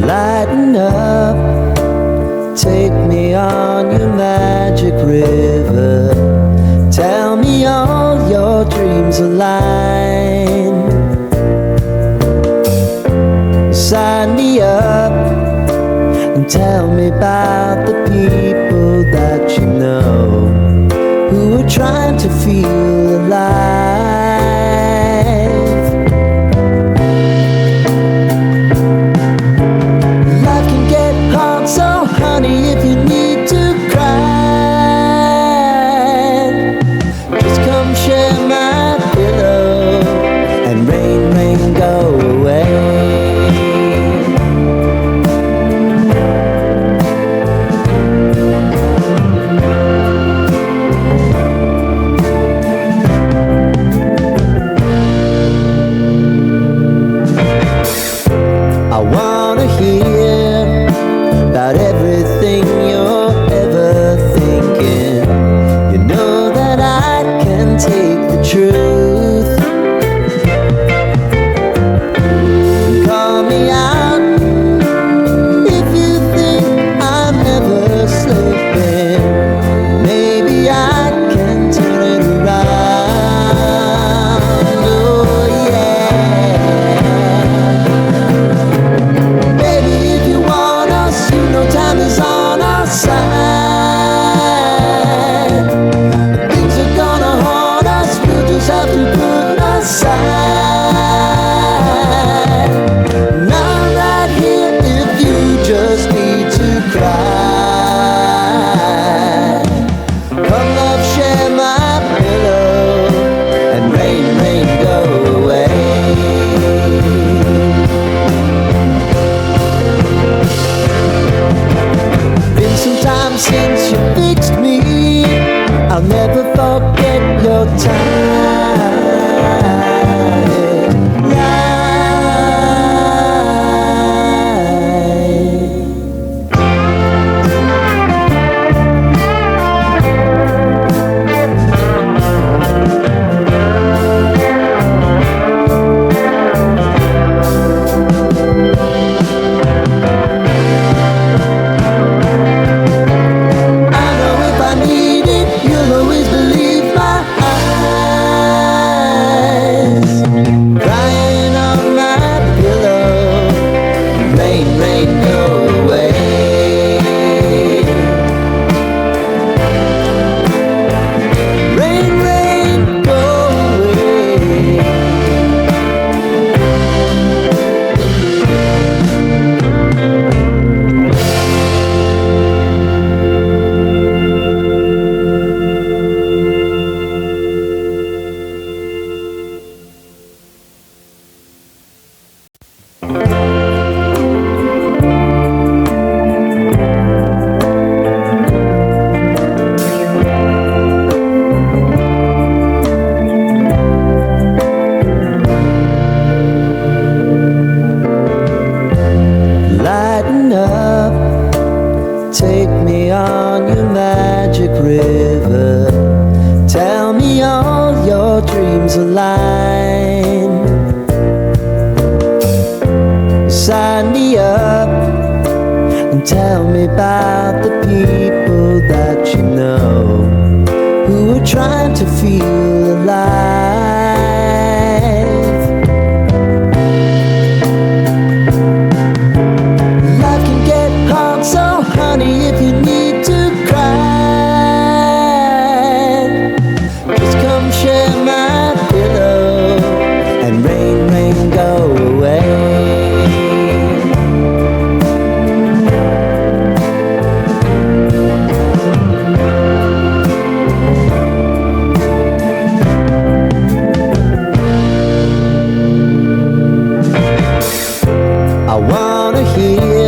Lighten up, take me on your magic river. Tell me all your dreams align. Sign me up and tell me about the people that you know who are trying to feel alive. Life can get hard, so honey, if you need to cry, just come share my pillow and rain, rain, go away. I wanna hear about everything you're ever thinking. You know that I can take the truth. Call me out if you think I'm never sleeping. Maybe I can turn it around. Oh yeah. Baby, if you want us, you know time is on our side. Things are gonna haunt us, we'll just have to put aside. And I'm right here if you just need to cry. Come love, share my pillow and rain, rain, go away. Been some time since you fixed me. I'll never forget your time. I know if I need it, you'll always believe my eyes. Crying on my pillow, rain, rain, go away. Rain, rain, go away. Lighten up, take me on your magic river. Tell me all your dreams align. Sign me up and tell me about the people that you know who are trying to feel alive. Life can get hard, so honey, if you need to cry, just come share my pillow and rain, rain, go away. I wanna hear